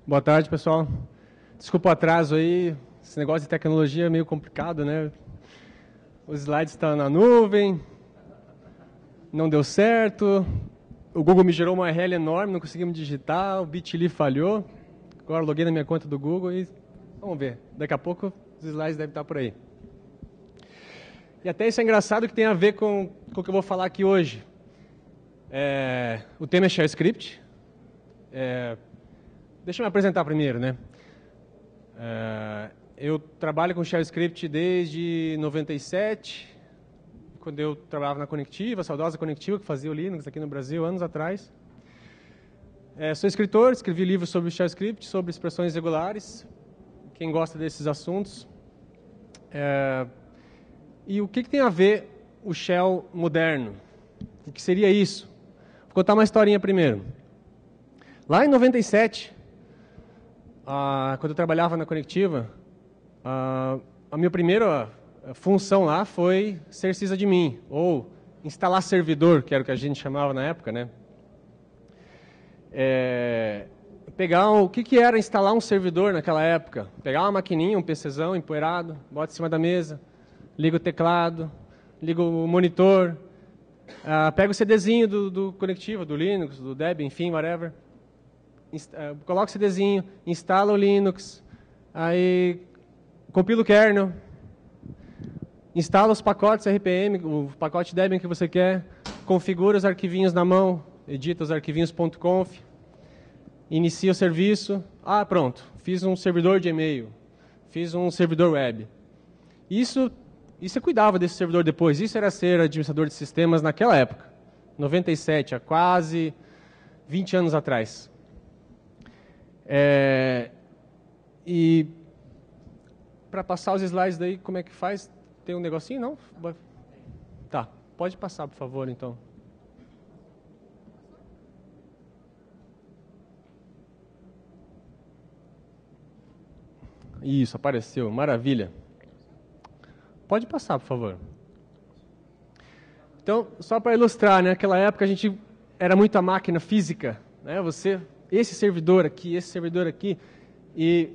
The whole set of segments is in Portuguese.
Boa tarde, pessoal. Desculpa o atraso aí, esse negócio de tecnologia é meio complicado, né? Os slides estão na nuvem, não deu certo, o Google me gerou uma URL enorme, não conseguimos digitar, o Bitly falhou. Agora loguei na minha conta do Google e vamos ver, daqui a pouco os slides devem estar por aí. E até isso é engraçado que tem a ver com o que eu vou falar aqui hoje. O tema é Shell Script. Deixa eu me apresentar primeiro, né? Eu trabalho com Shell Script desde 97, quando eu trabalhava na Conectiva, a saudosa Conectiva, que fazia o Linux aqui no Brasil, anos atrás. Sou escritor, escrevi livros sobre Shell Script, sobre expressões regulares, quem gosta desses assuntos. E o que tem a ver o Shell moderno? O que seria isso? Vou contar uma historinha primeiro. Lá em 97, quando eu trabalhava na Conectiva, a minha primeira função lá foi ser sysadmin, ou instalar servidor, que era o que a gente chamava na época, né? Pegar o que era instalar um servidor naquela época. Pegar uma maquininha, um PCzão empoeirado, bota em cima da mesa, liga o teclado, liga o monitor, pega o CDzinho do Conectiva, do Linux, do Debian, enfim, whatever. Coloca o CDzinho, instala o Linux, aí compila o kernel, instala os pacotes RPM, o pacote Debian que você quer, configura os arquivinhos na mão, edita os arquivinhos.conf, inicia o serviço. Pronto, fiz um servidor de e-mail, fiz um servidor web. Isso eu cuidava desse servidor depois, isso era ser administrador de sistemas naquela época, 97, há quase 20 anos atrás. E para passar os slides daí, como é que faz? Tem um negocinho, não? Tá, pode passar, por favor, então. Isso, apareceu, maravilha. Pode passar, por favor. Então, só para ilustrar, né, naquela época a gente era muito a máquina física, né? Esse servidor aqui, e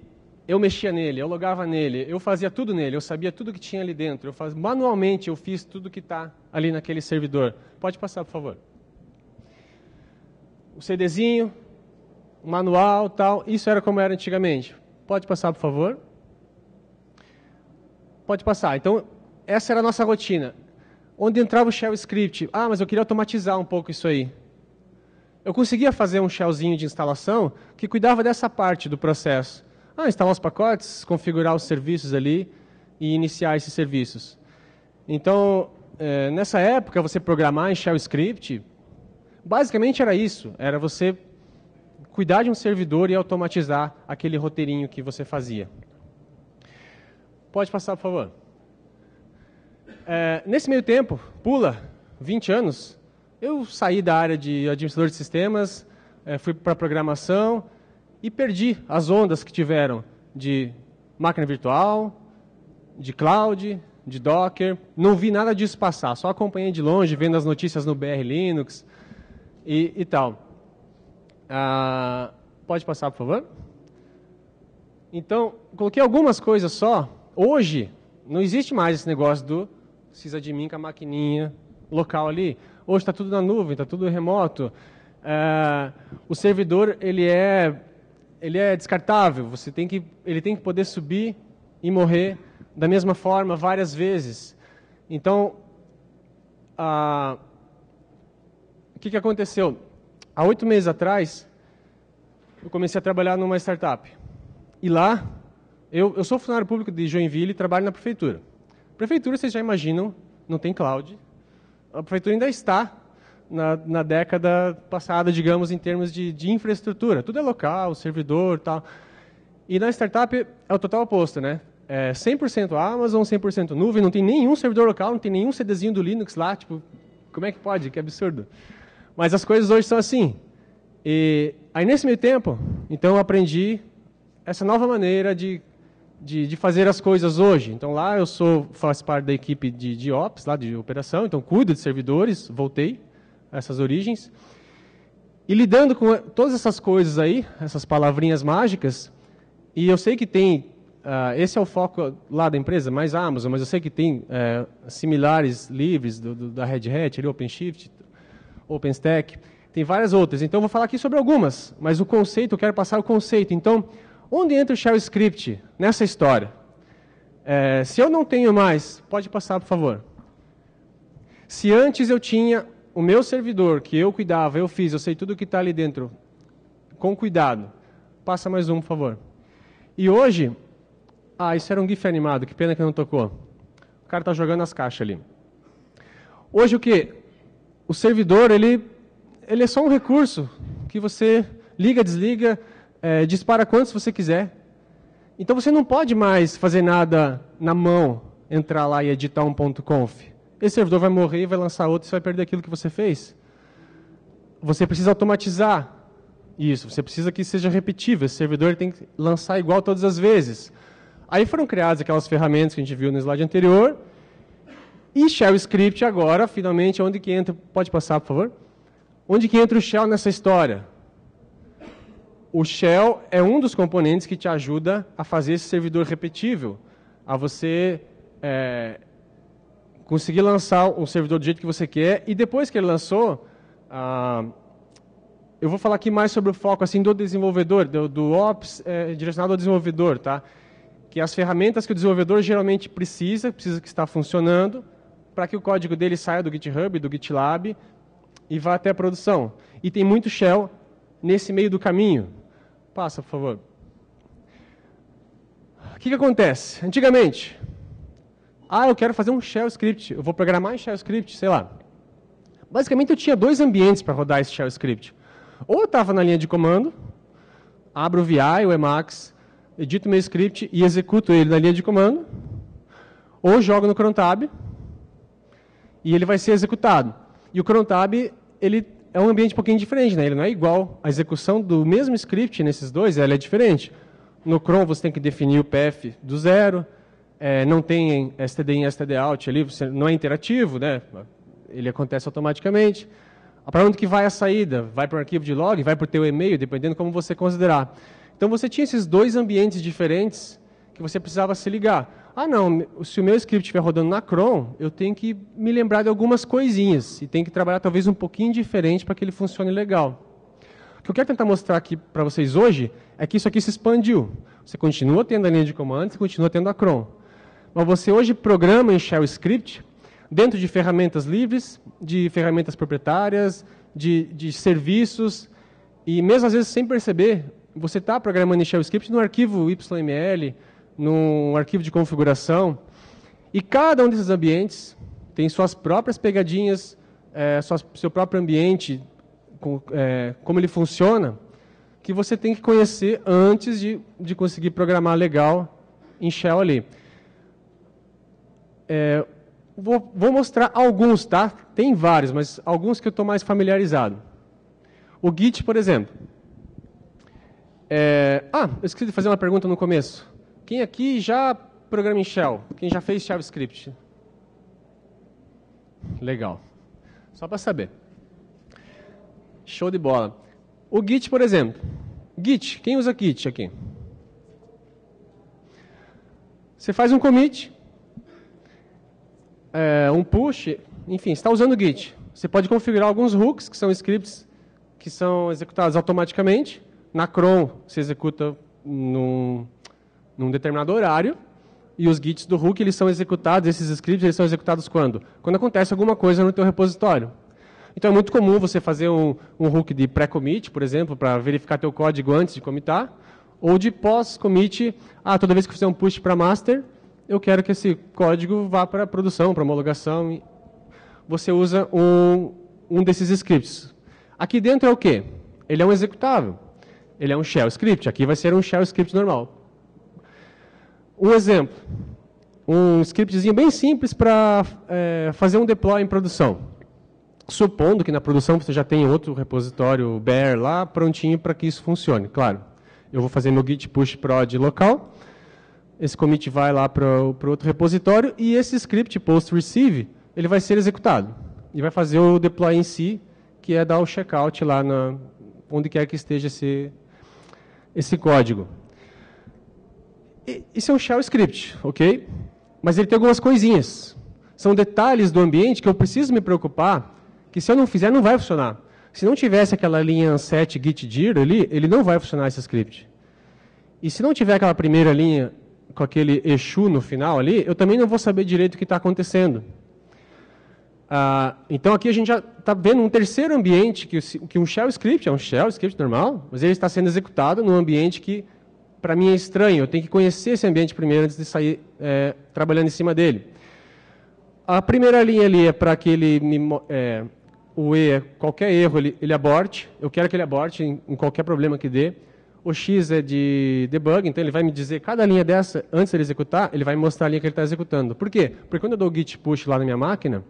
eu mexia nele, eu logava nele, eu fazia tudo nele, eu sabia tudo que tinha ali dentro, manualmente eu fiz tudo que está ali naquele servidor. Pode passar, por favor. O CDzinho, o manual, tal, isso era como era antigamente. Pode passar, por favor. Pode passar. Então, essa era a nossa rotina. Onde entrava o Shell Script? Mas eu queria automatizar um pouco isso aí. Eu conseguia fazer um shellzinho de instalação que cuidava dessa parte do processo. Instalar os pacotes, configurar os serviços ali e iniciar esses serviços. Então, nessa época, você programar em Shell Script, basicamente era isso. Era você cuidar de um servidor e automatizar aquele roteirinho que você fazia. Pode passar, por favor. Nesse meio tempo, pula 20 anos, eu saí da área de administrador de sistemas, fui para programação e perdi as ondas que tiveram de máquina virtual, de cloud, de Docker. Não vi nada disso passar, só acompanhei de longe, vendo as notícias no BR Linux e tal. Pode passar, por favor? Então, coloquei algumas coisas só. Hoje, não existe mais esse negócio do sysadmin com a maquininha local ali. Hoje está tudo na nuvem, está tudo remoto. O servidor ele é descartável. Ele tem que poder subir e morrer da mesma forma várias vezes. Então, o que aconteceu? Há 8 meses atrás, eu comecei a trabalhar numa startup. E lá, eu sou funcionário público de Joinville e trabalho na prefeitura. Prefeitura, vocês já imaginam, não tem cloud. A prefeitura ainda está na década passada, digamos, em termos de infraestrutura. Tudo é local, servidor e tal. E na startup é o total oposto, né? 100% Amazon, 100% nuvem, não tem nenhum servidor local, não tem nenhum CDzinho do Linux lá. Tipo, como é que pode? Que absurdo. Mas as coisas hoje são assim. E aí, nesse meio tempo, então eu aprendi essa nova maneira de fazer as coisas hoje. Então lá eu faço parte da equipe de Ops, lá de operação, então cuido de servidores, voltei a essas origens. E lidando com todas essas coisas aí, essas palavrinhas mágicas, e eu sei que tem, esse é o foco lá da empresa, mais a Amazon, mas eu sei que tem similares livres da Red Hat, ali, OpenShift, OpenStack, tem várias outras. Então, eu vou falar aqui sobre algumas, mas o conceito, eu quero passar o conceito. Então, onde entra o Shell Script nessa história? Se eu não tenho mais, pode passar, por favor. Se antes eu tinha o meu servidor, que eu cuidava, eu fiz, eu sei tudo que está ali dentro, com cuidado. Passa mais um, por favor. E hoje... isso era um GIF animado, que pena que não tocou. O cara está jogando as caixas ali. Hoje o quê? O servidor, ele é só um recurso que você liga, desliga, dispara quantos você quiser. Então você não pode mais fazer nada na mão, entrar lá e editar um .conf. Esse servidor vai morrer e vai lançar outro e você vai perder aquilo que você fez. Você precisa automatizar isso, você precisa que seja repetível. Esse servidor tem que lançar igual todas as vezes. Aí foram criadas aquelas ferramentas que a gente viu no slide anterior. E Shell Script agora, finalmente, onde que entra... Pode passar, por favor? Onde que entra o Shell nessa história? O Shell é um dos componentes que te ajuda a fazer esse servidor repetível, a você conseguir lançar um servidor do jeito que você quer. E depois que ele lançou, eu vou falar aqui mais sobre o foco assim, do desenvolvedor, do Ops direcionado ao desenvolvedor, tá? Que as ferramentas que o desenvolvedor geralmente precisa que está funcionando, para que o código dele saia do GitHub, do GitLab, e vá até a produção. E tem muito Shell nesse meio do caminho. Passa, por favor. O que acontece? Antigamente, eu quero fazer um Shell Script, eu vou programar em Shell Script, sei lá. Basicamente, eu tinha dois ambientes para rodar esse Shell Script. Ou eu estava na linha de comando, abro o VI, o Emacs, edito meu script e executo ele na linha de comando, ou jogo no crontab e ele vai ser executado. E o crontab, ele é um ambiente um pouquinho diferente, né? Ele não é igual. A execução do mesmo script nesses dois, ela é diferente. No cron você tem que definir o path do zero, não tem std in, std out ali, você não é interativo, né? Ele acontece automaticamente. Para onde que vai a saída? Vai para o arquivo de log, vai para o teu e-mail, dependendo como você considerar. Então, você tinha esses dois ambientes diferentes que você precisava se ligar. Não, se o meu script estiver rodando na cron, eu tenho que me lembrar de algumas coisinhas e tenho que trabalhar talvez um pouquinho diferente para que ele funcione legal. O que eu quero tentar mostrar aqui para vocês hoje é que isso aqui se expandiu. Você continua tendo a linha de comando, você continua tendo a cron. Mas você hoje programa em Shell Script dentro de ferramentas livres, de ferramentas proprietárias, de serviços, e mesmo às vezes sem perceber, você está programando em Shell Script no arquivo YML, num arquivo de configuração, e cada um desses ambientes tem suas próprias pegadinhas, seu próprio ambiente, como ele funciona, que você tem que conhecer antes de conseguir programar legal em Shell ali. Vou mostrar alguns, tá? Tem vários, mas alguns que eu estou mais familiarizado. O Git, por exemplo. Eu esqueci de fazer uma pergunta no começo. Quem aqui já programa em Shell? Quem já fez Shell Script? Legal. Só para saber. Show de bola. O Git, por exemplo. Git, quem usa Git aqui? Você faz um commit, um push, enfim, está usando o Git. Você pode configurar alguns hooks, que são scripts que são executados automaticamente. Na cron, você executa num determinado horário, e os gits do hook, eles são executados, esses scripts, eles são executados quando? Quando acontece alguma coisa no teu repositório. Então é muito comum você fazer um hook de pré-commit, por exemplo, para verificar teu código antes de commitar, ou de pós-commit, toda vez que eu fizer um push para master, eu quero que esse código vá para produção, para homologação. Você usa um desses scripts. Aqui dentro é o quê? Ele é um executável. Ele é um shell script. Aqui vai ser um shell script normal. Um exemplo. Um scriptzinho bem simples para fazer um deploy em produção. Supondo que na produção você já tem outro repositório bear lá, prontinho para que isso funcione. Claro, eu vou fazer meu git push prod local. Esse commit vai lá para o outro repositório e esse script post receive, ele vai ser executado. E vai fazer o deploy em si, que é dar o checkout lá onde quer que esteja esse código. Isso é um shell script, ok? Mas ele tem algumas coisinhas. São detalhes do ambiente que eu preciso me preocupar, que se eu não fizer, não vai funcionar. Se não tivesse aquela linha set git dir ali, ele não vai funcionar esse script. E se não tiver aquela primeira linha com aquele eixo no final ali, eu também não vou saber direito o que está acontecendo. Então aqui a gente já está vendo um terceiro ambiente, que um shell script, é um shell script normal, mas ele está sendo executado num ambiente que, para mim, é estranho. Eu tenho que conhecer esse ambiente primeiro antes de sair trabalhando em cima dele. A primeira linha ali é para que ele qualquer erro ele aborte. Eu quero que ele aborte em qualquer problema que dê. O X é de debug, então ele vai me dizer cada linha dessa, antes de ele executar, ele vai me mostrar a linha que ele está executando. Por quê? Porque quando eu dou git push lá na minha máquina,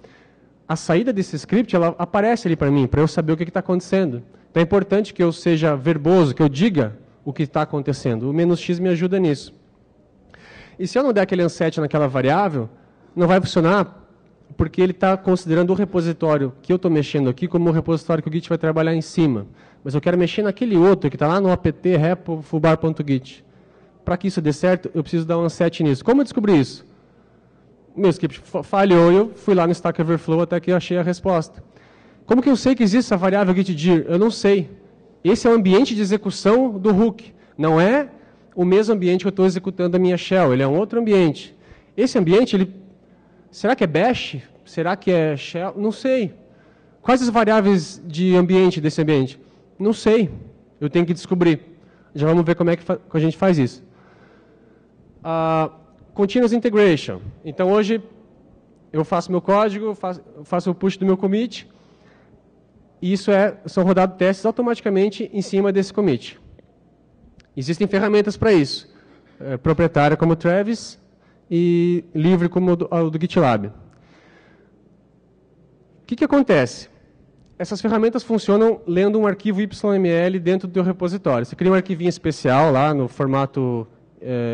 a saída desse script ela aparece ali para mim, para eu saber o que está acontecendo. Então é importante que eu seja verboso, que eu diga o que está acontecendo. O "-x" me ajuda nisso. E se eu não der aquele unset naquela variável, não vai funcionar, porque ele está considerando o repositório que eu estou mexendo aqui como o repositório que o Git vai trabalhar em cima. Mas eu quero mexer naquele outro que está lá no apt repo foobar.git. Para que isso dê certo, eu preciso dar um unset nisso. Como eu descobri isso? Meu script falhou e eu fui lá no Stack Overflow até que eu achei a resposta. Como que eu sei que existe essa variável gitdir? Eu não sei. Esse é o ambiente de execução do hook. Não é o mesmo ambiente que eu estou executando a minha shell. Ele é um outro ambiente. Esse ambiente, será que é bash? Será que é shell? Não sei. Quais as variáveis de ambiente desse ambiente? Não sei. Eu tenho que descobrir. Já vamos ver como é que a gente faz isso. Continuous Integration. Então, hoje, eu faço meu código, faço o push do meu commit, e são rodados testes automaticamente em cima desse commit. Existem ferramentas para isso. Proprietária como o Travis e livre como o do GitLab. O que acontece? Essas ferramentas funcionam lendo um arquivo YML dentro do teu repositório. Você cria um arquivinho especial lá no formato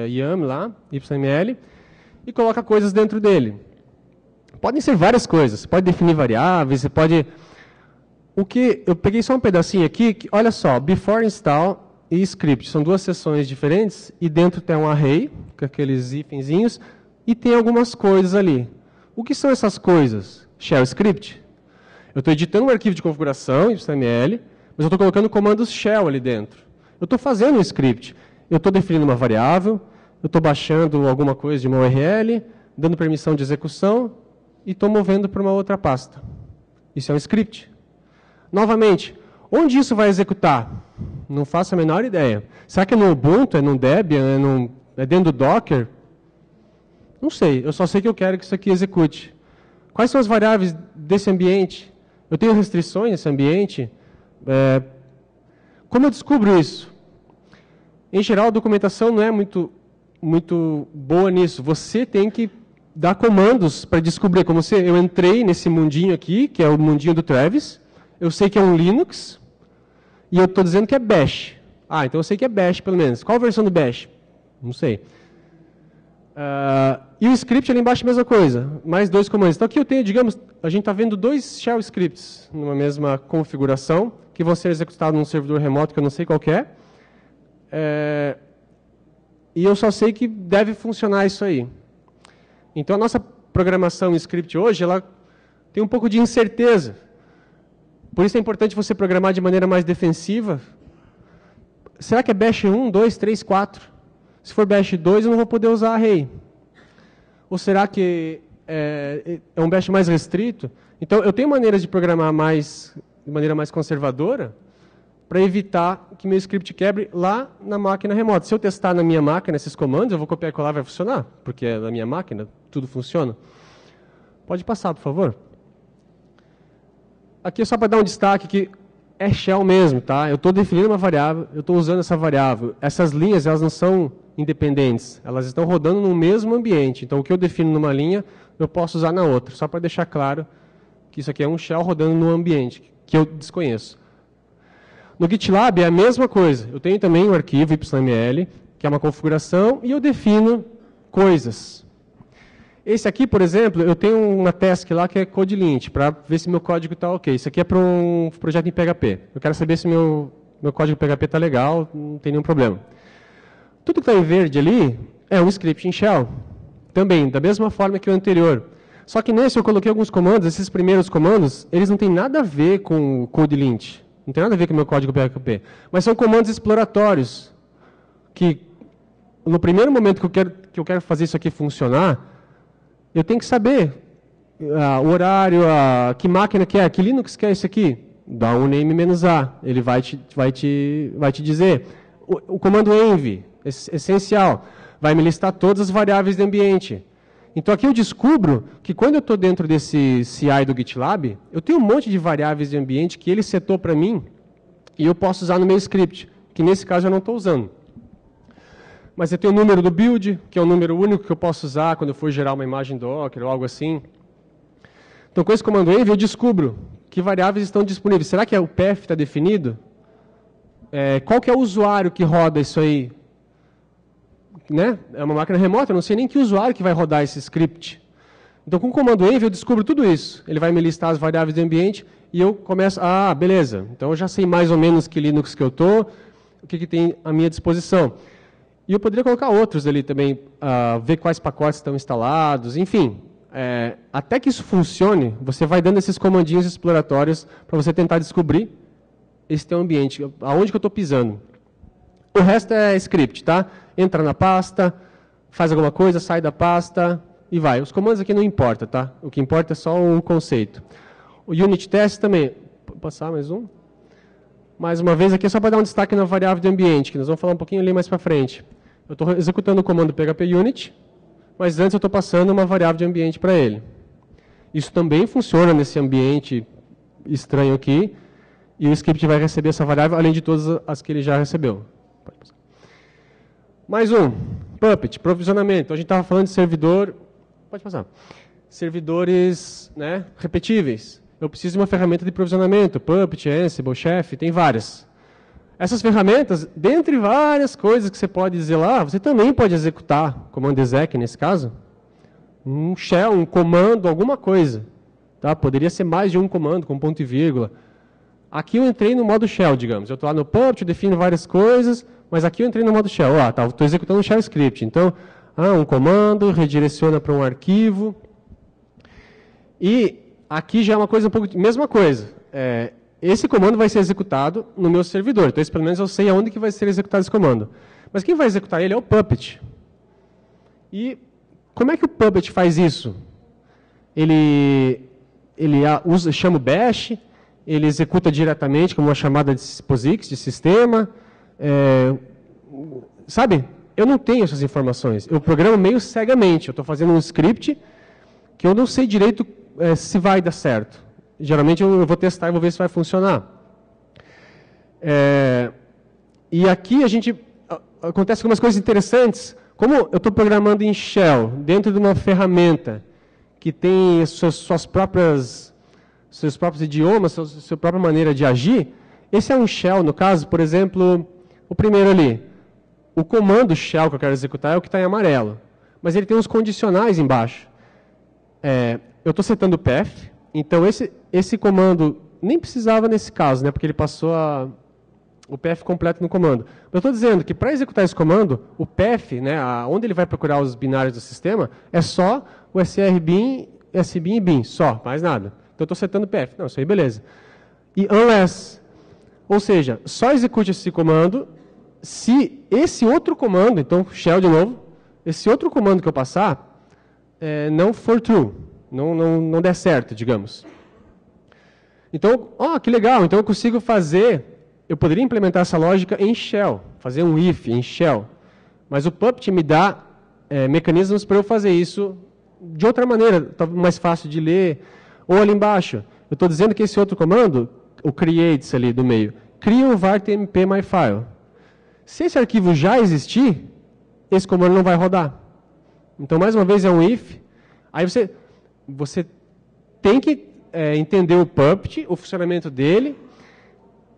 YAML, lá, YML, e coloca coisas dentro dele. Podem ser várias coisas. Você pode definir variáveis, você pode... Eu peguei só um pedacinho aqui, que, olha só, before install e script. São duas seções diferentes, e dentro tem um array, com aqueles hífenzinhos, e tem algumas coisas ali. O que são essas coisas? Shell script. Eu estou editando um arquivo de configuração, YML, mas eu estou colocando comandos shell ali dentro. Eu estou fazendo um script. Eu estou definindo uma variável, eu estou baixando alguma coisa de uma URL, dando permissão de execução, e estou movendo para uma outra pasta. Isso é um script. Novamente, onde isso vai executar? Não faço a menor ideia. Será que é no Ubuntu, é no Debian, é dentro do Docker? Não sei, eu só sei que eu quero que isso aqui execute. Quais são as variáveis desse ambiente? Eu tenho restrições nesse ambiente? Como eu descubro isso? Em geral, a documentação não é muito boa nisso. Você tem que dar comandos para descobrir. Como eu entrei nesse mundinho aqui, que é o mundinho do Travis, eu sei que é um Linux, e eu estou dizendo que é Bash. Então eu sei que é Bash, pelo menos. Qual a versão do Bash? Não sei. E o script ali embaixo, a mesma coisa. Mais dois comandos. Então aqui eu tenho, digamos, a gente está vendo dois shell scripts numa mesma configuração, que vão ser executados num servidor remoto, que eu não sei qual que é. E eu só sei que deve funcionar isso aí. Então a nossa programação em script hoje, ela tem um pouco de incerteza. Por isso é importante você programar de maneira mais defensiva. Será que é Bash 1, 2, 3, 4? Se for Bash 2, eu não vou poder usar array. Ou será que é um Bash mais restrito? Então, eu tenho maneiras de programar de maneira mais conservadora para evitar que meu script quebre lá na máquina remota. Se eu testar na minha máquina esses comandos, eu vou copiar e colar, vai funcionar, porque é na minha máquina, tudo funciona. Pode passar, por favor. Aqui é só para dar um destaque que é shell mesmo, tá? Eu estou definindo uma variável, eu estou usando essa variável. Essas linhas, elas não são independentes, elas estão rodando no mesmo ambiente. Então, o que eu defino numa linha, eu posso usar na outra, só para deixar claro que isso aqui é um shell rodando no ambiente, que eu desconheço. No GitLab é a mesma coisa. Eu tenho também um arquivo YML, que é uma configuração, e eu defino coisas. Esse aqui, por exemplo, eu tenho uma task lá que é CodeLint, para ver se meu código está ok. Isso aqui é para um projeto em PHP. Eu quero saber se meu meu código PHP está legal, não tem nenhum problema. Tudo que está em verde ali é um script em shell. Também, da mesma forma que o anterior. Só que nesse eu coloquei alguns comandos, esses primeiros comandos, eles não têm nada a ver com o code lint. Não tem nada a ver com o meu código PHP. Mas são comandos exploratórios. Que no primeiro momento que eu quero fazer isso aqui funcionar, eu tenho que saber o horário, que máquina que é, que Linux que é isso aqui. Dá um name-a, ele vai te dizer. O comando env, essencial, vai me listar todas as variáveis de ambiente. Então aqui eu descubro que quando eu estou dentro desse CI do GitLab, eu tenho um monte de variáveis de ambiente que ele setou para mim e eu posso usar no meu script, que nesse caso eu não estou usando. Mas eu tenho o número do build, que é o número único que eu posso usar quando eu for gerar uma imagem Docker ou algo assim. Então com esse comando env eu descubro que variáveis estão disponíveis. Será que o path está definido? Qual que é o usuário que roda isso aí? Né? É uma máquina remota, eu não sei nem que usuário que vai rodar esse script. Então, com o comando env, eu descubro tudo isso. Ele vai me listar as variáveis de ambiente e eu começo, beleza, então eu já sei mais ou menos que Linux que eu estou, o que tem à minha disposição. E eu poderia colocar outros ali também, ver quais pacotes estão instalados, enfim. Até que isso funcione, você vai dando esses comandinhos exploratórios para você tentar descobrir esse teu ambiente, aonde que eu estou pisando. O resto é script, tá? Entra na pasta, faz alguma coisa, sai da pasta e vai. Os comandos aqui não importa, tá? O que importa é só o conceito. O unit test também. Vou passar mais um. Mais uma vez aqui é só para dar um destaque na variável de ambiente, que nós vamos falar um pouquinho ali mais para frente. Eu estou executando o comando php unit, mas antes eu estou passando uma variável de ambiente para ele. Isso também funciona nesse ambiente estranho aqui, e o script vai receber essa variável, além de todas as que ele já recebeu. Mais um, Puppet, provisionamento. A gente estava falando de servidor, pode passar, servidores, né, repetíveis. Eu preciso de uma ferramenta de provisionamento, Puppet, Ansible, Chef, tem várias. Essas ferramentas, dentre várias coisas que você pode dizer lá, você também pode executar, comando exec nesse caso, um shell, um comando, alguma coisa. Tá? Poderia ser mais de um comando, com ponto e vírgula. Aqui eu entrei no modo shell, digamos. Eu estou lá no Puppet, eu defino várias coisas, mas aqui eu entrei no modo shell. Estou executando um shell script. Então, um comando, redireciona para um arquivo. E aqui já é uma coisa um pouco... Mesma coisa. Esse comando vai ser executado no meu servidor. Então, pelo menos eu sei aonde que vai ser executado esse comando. Mas quem vai executar ele é o Puppet. E como é que o Puppet faz isso? Ele chama o bash, ele executa diretamente como uma chamada de POSIX, de sistema. Sabe? Eu não tenho essas informações. Eu programo meio cegamente. Eu estou fazendo um script que eu não sei direito se vai dar certo. Geralmente eu vou testar e vou ver se vai funcionar. E aqui acontece algumas coisas interessantes. Como eu estou programando em Shell, dentro de uma ferramenta que tem seus próprios idiomas, sua própria maneira de agir, esse é um Shell, no caso, por exemplo, o primeiro ali. O comando Shell que eu quero executar é o que está em amarelo. Mas ele tem uns condicionais embaixo. Eu estou setando o path, então esse comando nem precisava nesse caso, né, porque ele passou o path completo no comando. Eu estou dizendo que para executar esse comando, o path, né, onde ele vai procurar os binários do sistema, é só o srbin, sbin e bin, só, mais nada. Então eu estou setando o path. Não, isso aí beleza. E unless, ou seja, só execute esse comando se esse outro comando, então shell de novo, esse outro comando que eu passar não for true, não der certo, digamos. Então, que legal, então eu consigo eu poderia implementar essa lógica em shell, fazer um if em shell, mas o Puppet me dá mecanismos para eu fazer isso de outra maneira, talvez mais fácil de ler, ou ali embaixo. Eu estou dizendo que esse outro comando, o creates ali do meio, cria um var tmp myfile. Se esse arquivo já existir, esse comando não vai rodar. Então, mais uma vez, é um if. Aí você tem que entender o Puppet, o funcionamento dele,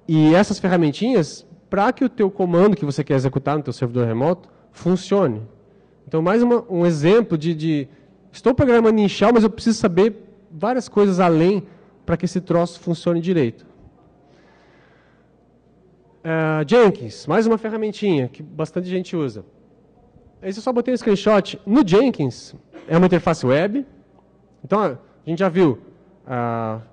e essas ferramentinhas, para que o teu comando que você quer executar no teu servidor remoto funcione. Então, mais um exemplo de estou programando em Shell, mas eu preciso saber várias coisas além para que esse troço funcione direito. Jenkins, mais uma ferramentinha que bastante gente usa. Esse eu só botei um screenshot. No Jenkins, é uma interface web. Então, a gente já viu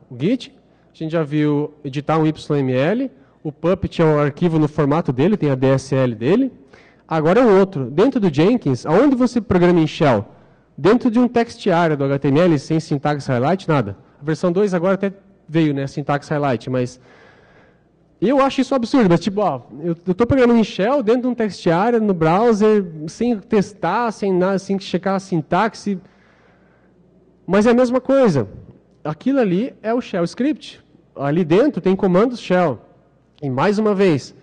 o Git, a gente já viu editar um YML, o Puppet é um arquivo no formato dele, tem a DSL dele. Agora é um outro. Dentro do Jenkins, aonde você programa em Shell? Dentro de um text area do HTML, sem sintaxe highlight, nada. A versão 2 agora até veio, né, sintaxe highlight, mas eu acho isso absurdo. Mas tipo, eu estou programando em Shell dentro de um text area no browser, sem testar, sem nada, sem checar a sintaxe. Mas é a mesma coisa. Aquilo ali é o Shell Script. Ali dentro tem comandos Shell. E mais uma vez,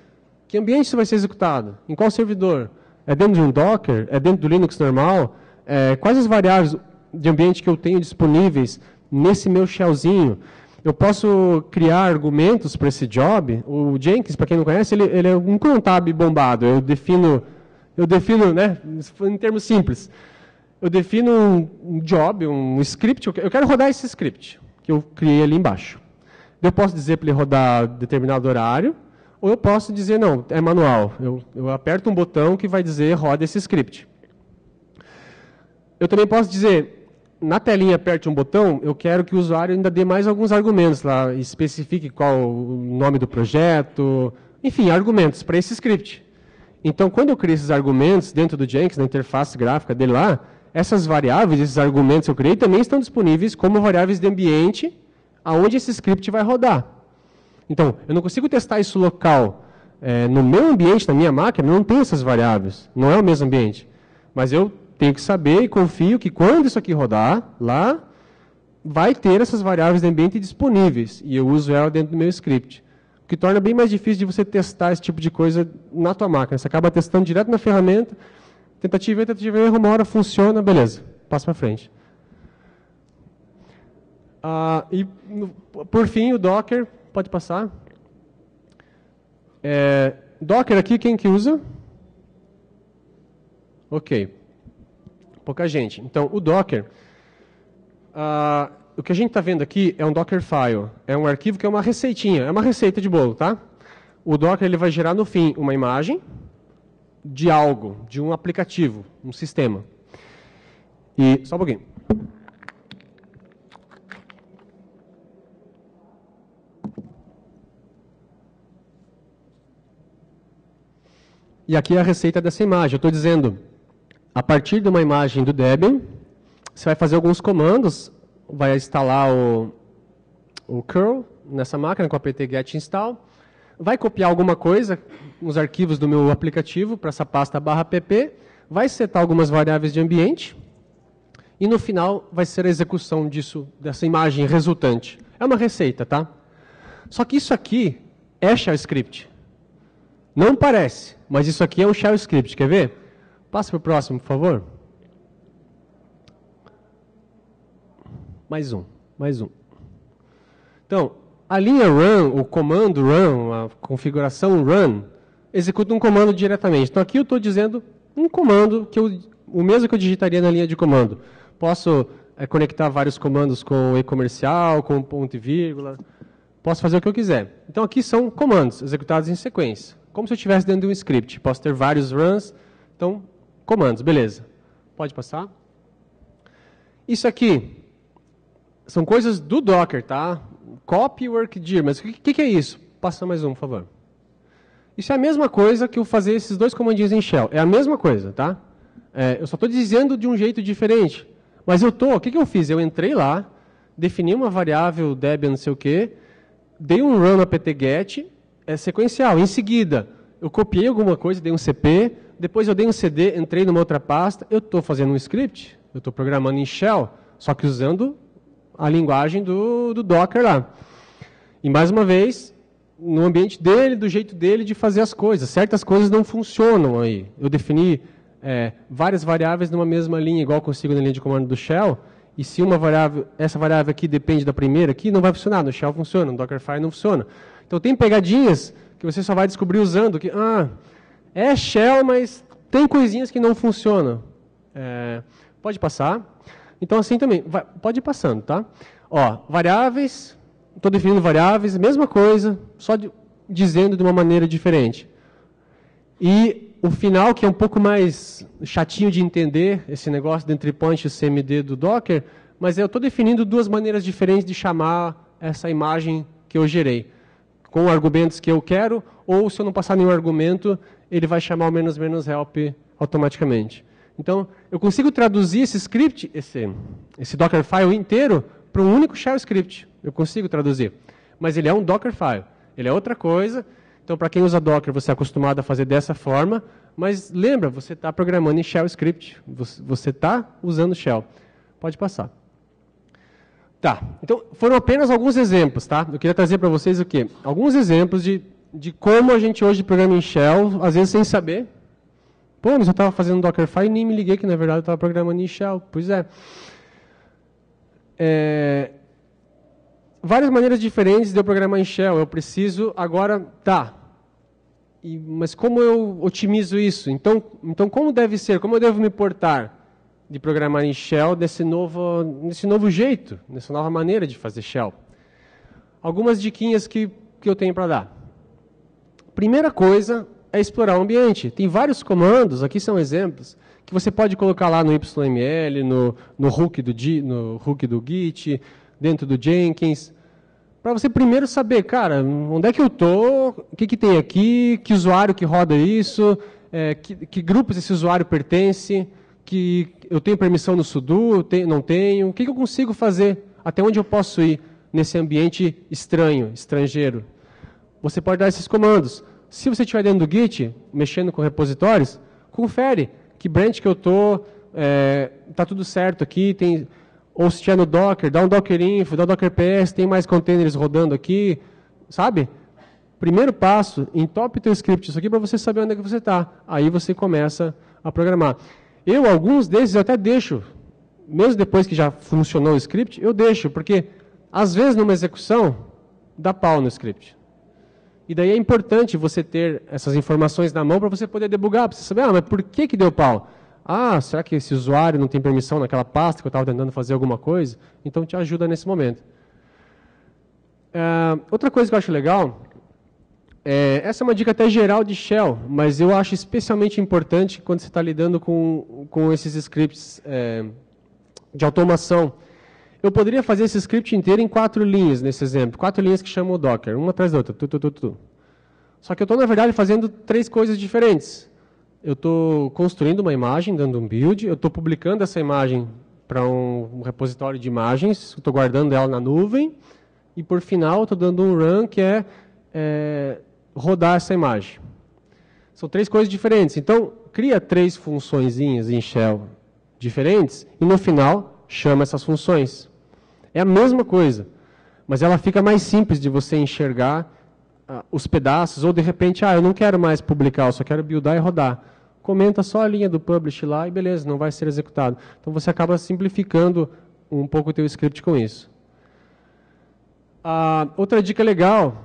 que ambiente isso vai ser executado? Em qual servidor? É dentro de um Docker? É dentro do Linux normal? Quais as variáveis de ambiente que eu tenho disponíveis nesse meu shellzinho? Eu posso criar argumentos para esse job? O Jenkins, para quem não conhece, ele é um cron tab bombado. Eu defino, né, em termos simples, eu defino um job, um script, eu quero rodar esse script que eu criei ali embaixo. Eu posso dizer para ele rodar determinado horário, ou eu posso dizer, não, é manual. Eu aperto um botão que vai dizer roda esse script. Eu também posso dizer, na telinha aperte um botão, eu quero que o usuário ainda dê mais alguns argumentos lá, especifique qual o nome do projeto, enfim, argumentos para esse script. Então, quando eu crio esses argumentos dentro do Jenkins, na interface gráfica dele lá, essas variáveis, esses argumentos que eu criei, também estão disponíveis como variáveis de ambiente, aonde esse script vai rodar. Então, eu não consigo testar isso local. No meu ambiente, na minha máquina, não tem essas variáveis, não é o mesmo ambiente. Mas eu tenho que saber e confio que quando isso aqui rodar, lá, vai ter essas variáveis de ambiente disponíveis. E eu uso ela dentro do meu script. O que torna bem mais difícil de você testar esse tipo de coisa na tua máquina. Você acaba testando direto na ferramenta, tentativa e erro, uma hora funciona, beleza, passa para frente. E, por fim, o Docker, pode passar. Docker aqui, quem que usa? Ok. Pouca gente. Então, o Docker, o que a gente está vendo aqui é um Dockerfile. É um arquivo que é uma receitinha, é uma receita de bolo, tá? O Docker ele vai gerar no fim uma imagem de algo, de um aplicativo, um sistema. E, só um pouquinho. E aqui é a receita dessa imagem. Eu estou dizendo, a partir de uma imagem do Debian, você vai fazer alguns comandos, vai instalar o curl nessa máquina com apt-get install, vai copiar alguma coisa, uns arquivos do meu aplicativo para essa pasta /pp, vai setar algumas variáveis de ambiente, e no final vai ser a execução disso, dessa imagem resultante. É uma receita, tá? Só que isso aqui é shell script. Não parece, mas isso aqui é um shell script. Quer ver? Passa para o próximo, por favor. Mais um. Então, a linha run, o comando run, a configuração run, executa um comando diretamente. Então, aqui eu estou dizendo um comando, o mesmo que eu digitaria na linha de comando. Posso conectar vários comandos com e-comercial, com ponto e vírgula. Posso fazer o que eu quiser. Então, aqui são comandos executados em sequência. Como se eu estivesse dentro de um script. Posso ter vários runs. Então, comandos, beleza. Pode passar. Isso aqui são coisas do Docker, tá? Copy workdir. Mas o que é isso? Passa mais um, por favor. Isso é a mesma coisa que eu fazer esses dois comandinhos em shell. É a mesma coisa, tá? Eu só estou dizendo de um jeito diferente. Mas o que eu fiz? Eu entrei lá, defini uma variável Debian não sei o quê, dei um run apt-get, sequencial. Em seguida, eu copiei alguma coisa, dei um cp, depois eu dei um cd, entrei numa outra pasta, eu estou fazendo um script, eu estou programando em shell, só que usando a linguagem do Docker lá. E mais uma vez, no ambiente dele, do jeito dele de fazer as coisas. Certas coisas não funcionam aí. Eu defini várias variáveis numa mesma linha, igual eu consigo na linha de comando do shell, e se essa variável aqui depende da primeira, aqui não vai funcionar, no shell funciona, no Dockerfile não funciona. Então tem pegadinhas que você só vai descobrir usando, que é shell, mas tem coisinhas que não funcionam. Pode passar. Então assim também, pode ir passando, tá? Variáveis, estou definindo variáveis, mesma coisa, só dizendo de uma maneira diferente. E o final, que é um pouco mais chatinho de entender, esse negócio do entry point e o CMD do Docker, mas eu estou definindo duas maneiras diferentes de chamar essa imagem que eu gerei. Com argumentos que eu quero, ou se eu não passar nenhum argumento, ele vai chamar o menos help automaticamente. Então, eu consigo traduzir esse script, esse Dockerfile inteiro, para um único shell script. Eu consigo traduzir. Mas ele é um Dockerfile. Ele é outra coisa. Então, para quem usa Docker, você é acostumado a fazer dessa forma. Mas lembra, você está programando em shell script. Você está usando shell. Pode passar. Tá. Então, foram apenas alguns exemplos, tá? Eu queria trazer para vocês o quê? Alguns exemplos de como a gente hoje programa em shell, às vezes sem saber. Pô, mas eu estava fazendo Dockerfile e nem me liguei que, na verdade, eu estava programando em shell. Pois é. Várias maneiras diferentes de eu programar em shell. Eu preciso agora... Tá. Mas como eu otimizo isso? Então, como deve ser? Como eu devo me portar de programar em shell nesse novo jeito, nessa nova maneira de fazer shell? Algumas diquinhas que eu tenho para dar. Primeira coisa é explorar o ambiente. Tem vários comandos, aqui são exemplos, que você pode colocar lá no YML, no hook do Git, dentro do Jenkins, para você primeiro saber, cara, onde é que eu estou, o que tem aqui, que usuário que roda isso, que grupos esse usuário pertence, que eu tenho permissão no sudo, não tenho, o que eu consigo fazer, até onde eu posso ir nesse ambiente estranho, estrangeiro. Você pode dar esses comandos. Se você estiver dentro do Git, mexendo com repositórios, confere que branch que eu estou, está tudo certo aqui, ou se estiver no Docker, dá um Docker Info, dá um Docker PS, tem mais containers rodando aqui, sabe? Primeiro passo, entope teu script isso aqui para você saber onde é que você está. Aí você começa a programar. Alguns desses eu até deixo, mesmo depois que já funcionou o script, eu deixo, porque às vezes numa execução, dá pau no script. E daí é importante você ter essas informações na mão para você poder debugar, para você saber, mas por que deu pau? Será que esse usuário não tem permissão naquela pasta que eu estava tentando fazer alguma coisa? Então te ajuda nesse momento. Outra coisa que eu acho legal, essa é uma dica até geral de shell, mas eu acho especialmente importante quando você está lidando com esses scripts de automação. Eu poderia fazer esse script inteiro em 4 linhas, nesse exemplo. 4 linhas que chamam o Docker, uma atrás da outra. Só que eu estou, na verdade, fazendo 3 coisas diferentes. Eu estou construindo uma imagem, dando um build. Eu estou publicando essa imagem para um repositório de imagens. Estou guardando ela na nuvem. E, por final, estou dando um run, que é rodar essa imagem. São 3 coisas diferentes. Então, cria 3 funçõezinhas em shell diferentes. E, no final, chama essas funções. É a mesma coisa, mas ela fica mais simples de você enxergar os pedaços, ou de repente, eu não quero mais publicar, eu só quero buildar e rodar. Comenta só a linha do publish lá e beleza, não vai ser executado. Então você acaba simplificando um pouco o teu script com isso. Outra dica legal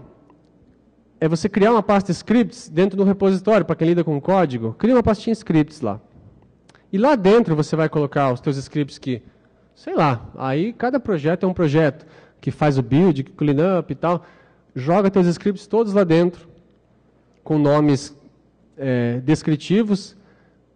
é você criar uma pasta scripts dentro do repositório, para quem lida com código, cria uma pastinha scripts lá. E lá dentro você vai colocar os teus scripts que sei lá, aí cada projeto é um projeto que faz o build, que clean up e tal. Joga teus scripts todos lá dentro, com nomes descritivos.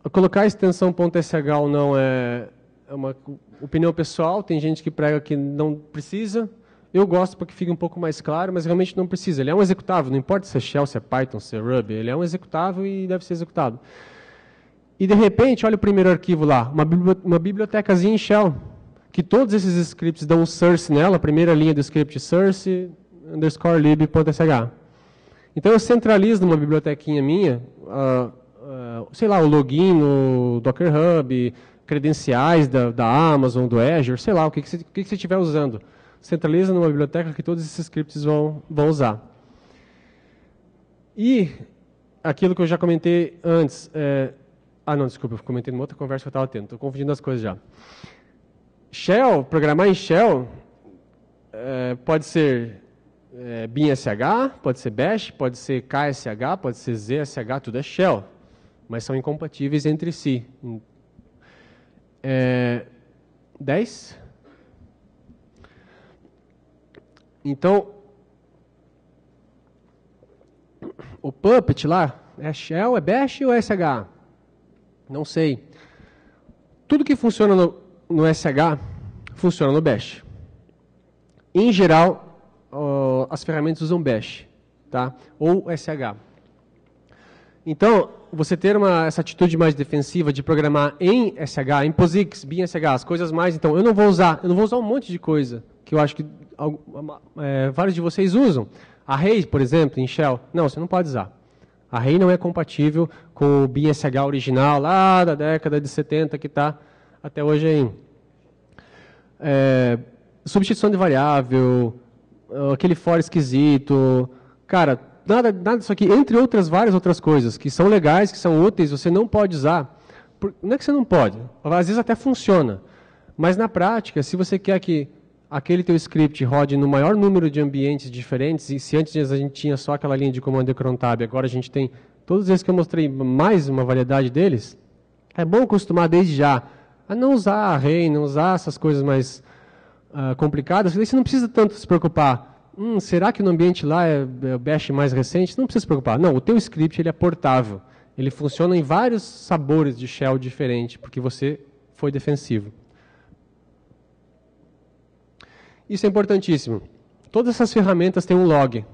Colocar a extensão .sh ou não é uma opinião pessoal, tem gente que prega que não precisa. Eu gosto porque fica um pouco mais claro, mas realmente não precisa. Ele é um executável, não importa se é Shell, se é Python, se é Ruby, ele é um executável e deve ser executado. E de repente, olha o primeiro arquivo lá, uma bibliotecazinha em Shell, que todos esses scripts dão um source nela, a primeira linha do script source _lib.sh. Então eu centralizo numa bibliotequinha minha, sei lá, o login no Docker Hub, credenciais da Amazon, do Azure, sei lá, o que você estiver usando. Centraliza numa biblioteca que todos esses scripts vão usar. E aquilo que eu já comentei antes, não, desculpa, eu comentei numa outra conversa que eu estava tendo, estou confundindo as coisas já. Shell, programar em Shell, pode ser BinSH, pode ser Bash, pode ser KSH, pode ser ZSH, tudo é Shell, mas são incompatíveis entre si. 10? Então, O Puppet lá, é Shell, é Bash ou é SH? Não sei. Tudo que funciona no SH, funciona no Bash. Em geral, as ferramentas usam Bash, tá? Ou SH. Então, você ter essa atitude mais defensiva de programar em SH, em POSIX, BIM SH, as coisas mais... Então, eu não vou usar um monte de coisa que eu acho que vários de vocês usam. Array, por exemplo, em Shell. Não, você não pode usar. Array não é compatível com o BIM SH original, lá da década de 70, que está até hoje aí. Substituição de variável, aquele for esquisito. Cara, nada disso aqui, entre várias outras coisas, que são legais, que são úteis, você não pode usar. Não é que você não pode, às vezes até funciona. Mas na prática, se você quer que aquele teu script rode no maior número de ambientes diferentes, e se antes a gente tinha só aquela linha de comando e cron tab, agora a gente tem, todos esses que eu mostrei, mais uma variedade deles, é bom acostumar desde já a não usar array, não usar essas coisas mais complicadas, daí você não precisa tanto se preocupar. Será que no ambiente lá é o Bash mais recente? Não precisa se preocupar. Não, o teu script ele é portável. Ele funciona em vários sabores de shell diferentes, porque você foi defensivo. Isso é importantíssimo. Todas essas ferramentas têm um log.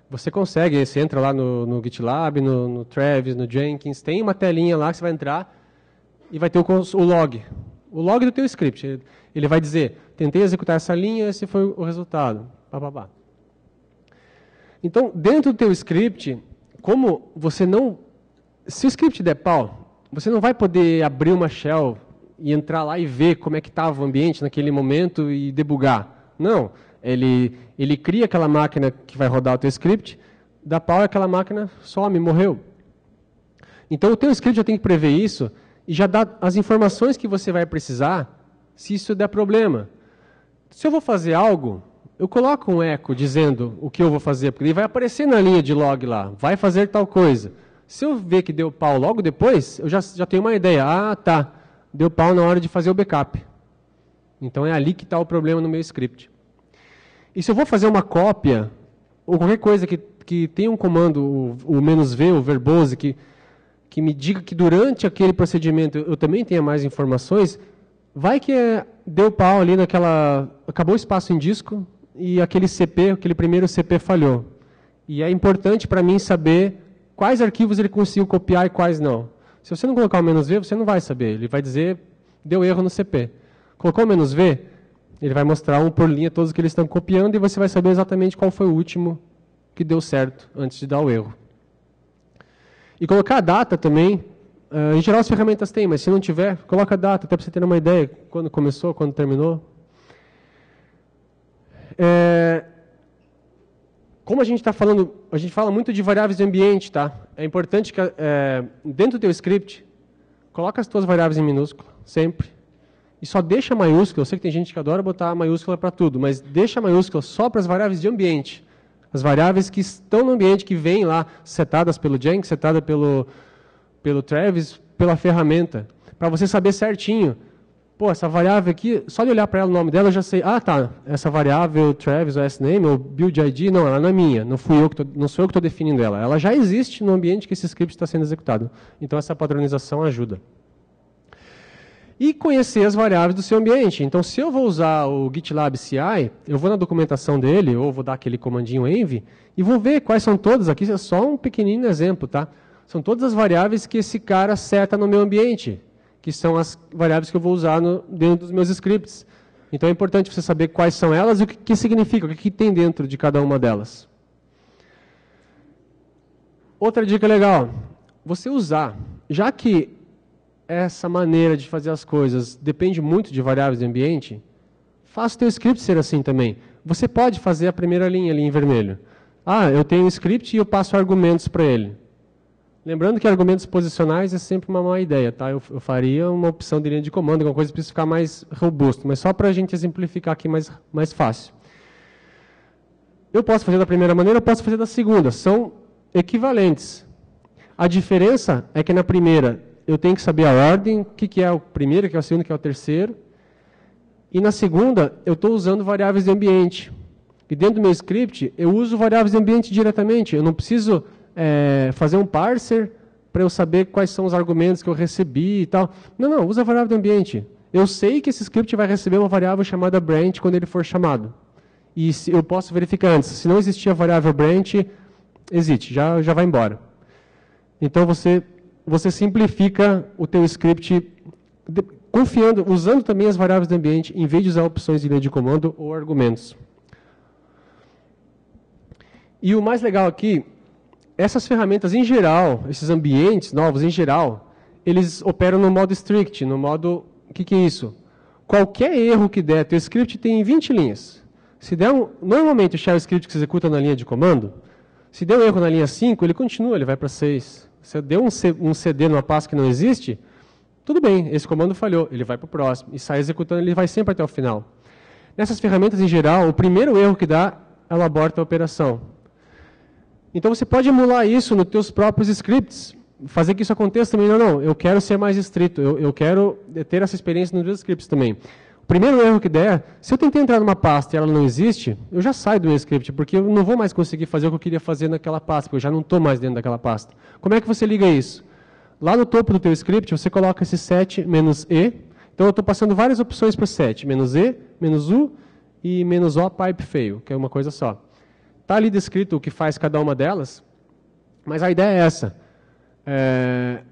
Você consegue, você entra lá no GitLab, no Travis, no Jenkins, tem uma telinha lá que você vai entrar e vai ter o log. O log do teu script. Ele vai dizer, tentei executar essa linha, esse foi o resultado. Então, dentro do teu script, como você não... Se o script der pau, você não vai poder abrir uma shell e entrar lá e ver como é que estava o ambiente naquele momento e debugar. Não, ele cria aquela máquina que vai rodar o teu script, dá pau e aquela máquina some, morreu. Então, o teu script já tem que prever isso e já dá as informações que você vai precisar se isso der problema. Se eu vou fazer algo, eu coloco um eco dizendo o que eu vou fazer, porque ele vai aparecer na linha de log lá, vai fazer tal coisa. Se eu ver que deu pau logo depois, eu já tenho uma ideia. Ah, tá, deu pau na hora de fazer o backup. Então é ali que está o problema no meu script. E se eu vou fazer uma cópia, ou qualquer coisa que tenha um comando, o "-v", o verbose, que me diga que durante aquele procedimento eu também tenha mais informações, vai que deu pau ali acabou o espaço em disco e aquele primeiro CP falhou. E é importante para mim saber quais arquivos ele conseguiu copiar e quais não. Se você não colocar o "-v", você não vai saber. Ele vai dizer, deu erro no CP. Colocou o "-v", ele vai mostrar um por linha todos que eles estão copiando e você vai saber exatamente qual foi o último que deu certo antes de dar o erro. E colocar a data também, em geral as ferramentas têm, mas se não tiver, coloca a data, até para você ter uma ideia, quando começou, quando terminou. Como a gente está falando, a gente fala muito de variáveis de ambiente, tá? É importante que dentro do teu script, coloca as tuas variáveis em minúsculo, sempre. E só deixa maiúscula, eu sei que tem gente que adora botar maiúscula para tudo, mas deixa maiúscula só para as variáveis de ambiente. As variáveis que estão no ambiente, que vêm lá, setadas pelo Jenkins, setadas pelo Travis, pela ferramenta, para você saber certinho. Pô, essa variável aqui, só de olhar para ela, o nome dela, eu já sei, tá, essa variável Travis, ou S-name, ou build ID, não, ela não é minha, não sou eu que estou definindo ela. Ela já existe no ambiente que esse script está sendo executado. Então, essa padronização ajuda. E conhecer as variáveis do seu ambiente. Então, se eu vou usar o GitLab CI, eu vou na documentação dele, ou vou dar aquele comandinho env, e vou ver quais são todas. Aqui é só um pequenino exemplo, tá? São todas as variáveis que esse cara seta no meu ambiente, que são as variáveis que eu vou usar dentro dos meus scripts. Então, é importante você saber quais são elas e o que significa, o que tem dentro de cada uma delas. Outra dica legal, você usar, já que essa maneira de fazer as coisas depende muito de variáveis de ambiente, faça o teu script ser assim também. Você pode fazer a primeira linha ali em vermelho. Eu tenho um script e eu passo argumentos para ele. Lembrando que argumentos posicionais é sempre uma má ideia, tá? Eu faria uma opção de linha de comando, alguma coisa para isso ficar mais robusto, mas só para a gente exemplificar aqui mais fácil. Eu posso fazer da primeira maneira, eu posso fazer da segunda. São equivalentes. A diferença é que na primeira eu tenho que saber a ordem, o que é o primeiro, o que é o segundo, o que é o terceiro. E na segunda, eu estou usando variáveis de ambiente. E dentro do meu script, eu uso variáveis de ambiente diretamente. Eu não preciso fazer um parser para eu saber quais são os argumentos que eu recebi e tal. Não, usa a variável de ambiente. Eu sei que esse script vai receber uma variável chamada branch quando ele for chamado. E eu posso verificar antes. Se não existir a variável branch, existe, já vai embora. Então, você simplifica o teu script usando também as variáveis de ambiente, em vez de usar opções de linha de comando ou argumentos. E o mais legal aqui, essas ferramentas em geral, esses ambientes novos em geral, eles operam no modo strict, no modo... O que é isso? Qualquer erro que der, teu script tem 20 linhas. Se der normalmente o shell script que se executa na linha de comando, se der um erro na linha 5, ele continua, ele vai para 6. Se deu um CD numa pasta que não existe, tudo bem, esse comando falhou, ele vai para o próximo. E sai executando, ele vai sempre até o final. Nessas ferramentas, em geral, o primeiro erro que dá, ela aborta a operação. Então, você pode emular isso nos teus próprios scripts, fazer que isso aconteça também. Não, eu quero ser mais estrito, eu quero ter essa experiência nos meus scripts também. O primeiro erro que der, se eu tentar entrar numa pasta e ela não existe, eu já saio do meu script, porque eu não vou mais conseguir fazer o que eu queria fazer naquela pasta, porque eu já não estou mais dentro daquela pasta. Como é que você liga isso? Lá no topo do teu script, você coloca esse set "-e". Então, eu estou passando várias opções para o set, "-e", "-u" e "-o pipe fail", que é uma coisa só. Está ali descrito o que faz cada uma delas, mas a ideia é essa.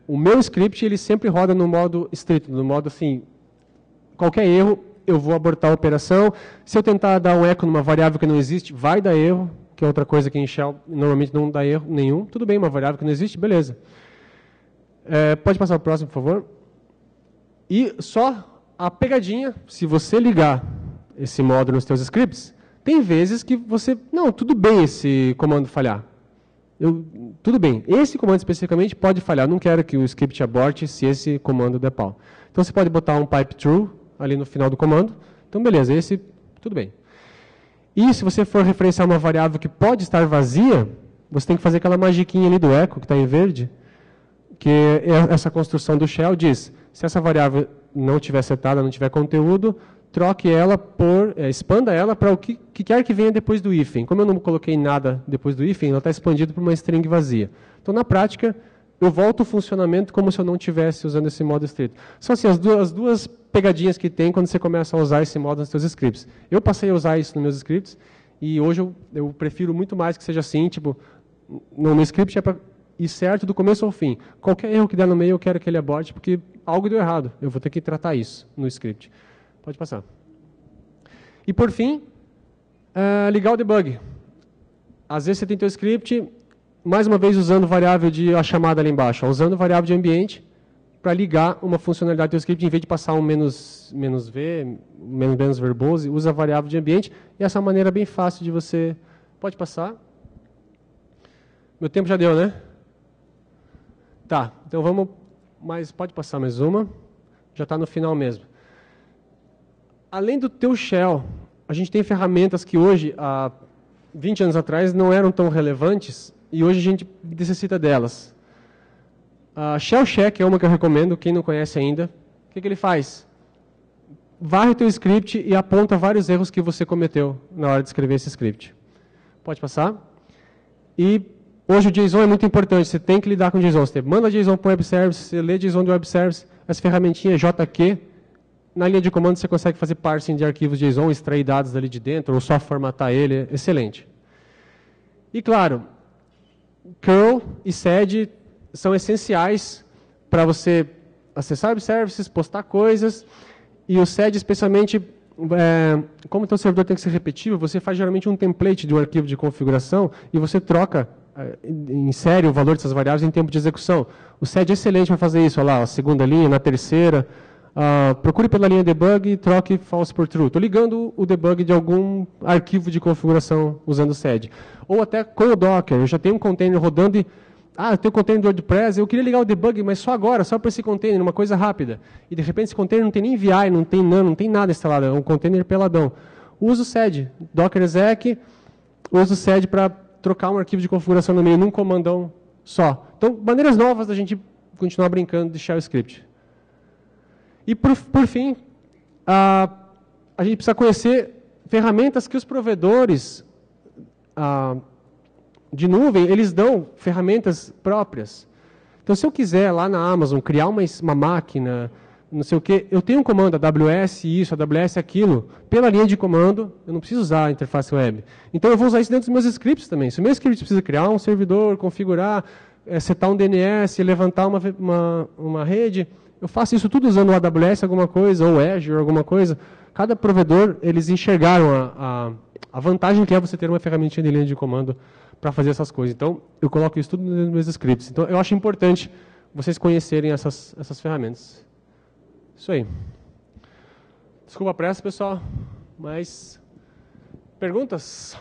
O meu script ele sempre roda no modo estrito, no modo assim, qualquer erro, eu vou abortar a operação. Se eu tentar dar um eco numa variável que não existe, vai dar erro, que é outra coisa que em Shell normalmente não dá erro nenhum. Tudo bem, uma variável que não existe, beleza. Pode passar para o próximo, por favor. E só a pegadinha, se você ligar esse módulo nos seus scripts, tem vezes que você... Não, tudo bem esse comando falhar. Tudo bem, esse comando especificamente pode falhar. Eu não quero que o script aborte se esse comando der pau. Então, você pode botar um pipe true ali no final do comando. Então, beleza, esse, tudo bem. E se você for referenciar uma variável que pode estar vazia, você tem que fazer aquela magiquinha ali do echo, que está em verde, que essa construção do shell diz, se essa variável não tiver setada, não tiver conteúdo, troque ela expanda ela para o que quer que venha depois do hífen. Como eu não coloquei nada depois do hífen, ela está expandida para uma string vazia. Então, na prática, eu volto o funcionamento como se eu não estivesse usando esse modo estrito. São assim, as duas pegadinhas que tem quando você começa a usar esse modo nos seus scripts. Eu passei a usar isso nos meus scripts, e hoje eu prefiro muito mais que seja assim, tipo, no meu script é para ir certo do começo ao fim. Qualquer erro que der no meio, eu quero que ele aborte, porque algo deu errado. Eu vou ter que tratar isso no script. Pode passar. E, por fim, ligar o debug. Às vezes você tem teu script, mais uma vez usando variável a chamada ali embaixo, usando variável de ambiente para ligar uma funcionalidade do teu script, em vez de passar um "-v", menos verbose, usa a variável de ambiente, e essa é uma maneira bem fácil de você... Pode passar. Meu tempo já deu, né? Tá, então vamos... Pode passar mais uma. Já está no final mesmo. Além do teu shell, a gente tem ferramentas que hoje, há 20 anos atrás, não eram tão relevantes, e hoje a gente necessita delas. A Shell Check é uma que eu recomendo, quem não conhece ainda. O que ele faz? Varre o teu script e aponta vários erros que você cometeu na hora de escrever esse script. Pode passar. E hoje o JSON é muito importante, você tem que lidar com o JSON. Você manda JSON para o Web Service, você lê JSON do Web Service, essa ferramentinha JQ, na linha de comando você consegue fazer parsing de arquivos JSON, extrair dados dali de dentro, ou só formatar ele, excelente. E claro, curl e sed são essenciais para você acessar web services, postar coisas, e o sed especialmente, como o teu servidor tem que ser repetitivo, você faz geralmente um template de um arquivo de configuração e você troca, insere o valor dessas variáveis em tempo de execução. O sed é excelente para fazer isso, olha lá, a segunda linha, na terceira. Procure pela linha debug e troque false por true. Estou ligando o debug de algum arquivo de configuração usando o sed. Ou até com o Docker, eu já tenho um container rodando e... eu tenho um container do WordPress, eu queria ligar o debug, mas só agora, só para esse container, uma coisa rápida. E de repente esse container não tem nem VI, não tem none, não tem nada instalado, é um container peladão. Usa o sed, Docker exec, usa o sed para trocar um arquivo de configuração no meio, num comandão só. Então, maneiras novas da gente continuar brincando de shell script. E, por fim, a gente precisa conhecer ferramentas que os provedores de nuvem, eles dão ferramentas próprias. Então, se eu quiser lá na Amazon criar uma máquina, não sei o quê, eu tenho um comando AWS isso, AWS aquilo, pela linha de comando, eu não preciso usar a interface web. Então, eu vou usar isso dentro dos meus scripts também. Se o meu script precisa criar um servidor, configurar, setar um DNS, levantar uma rede, eu faço isso tudo usando o AWS alguma coisa, ou Azure alguma coisa. Cada provedor, eles enxergaram a vantagem que é você ter uma ferramentinha de linha de comando para fazer essas coisas. Então, eu coloco isso tudo nos meus scripts. Então, eu acho importante vocês conhecerem essas ferramentas. Isso aí. Desculpa a pressa, pessoal, mas perguntas?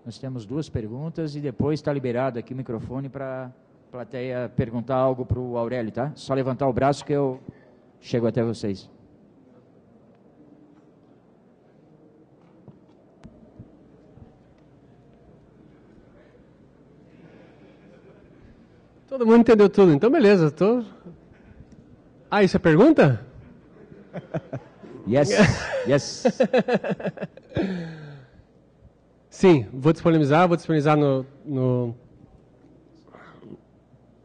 Nós temos 2 perguntas e depois está liberado aqui o microfone para a plateia perguntar algo para o Aurélio, tá? Só levantar o braço que eu chego até vocês. Todo mundo entendeu tudo, então beleza. Isso é pergunta? Yes, yes. Sim, vou disponibilizar no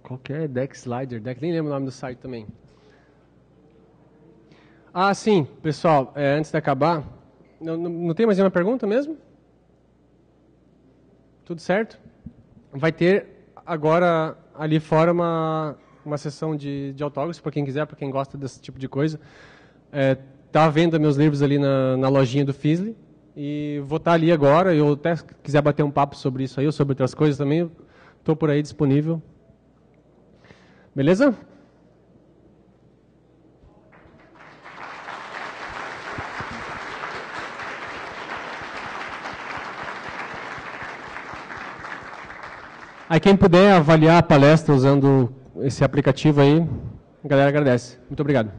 qual que é? Deck Slider, nem lembro o nome do site também. Sim, pessoal, antes de acabar, não tem mais nenhuma pergunta mesmo? Tudo certo? Vai ter agora ali fora uma sessão de autógrafos, para quem quiser, para quem gosta desse tipo de coisa. Tá à venda meus livros ali na lojinha do Fizzly. E vou estar ali agora, eu até quiser bater um papo sobre isso aí, ou sobre outras coisas também, estou por aí disponível. Beleza? Aí quem puder avaliar a palestra usando esse aplicativo aí, a galera agradece. Muito obrigado.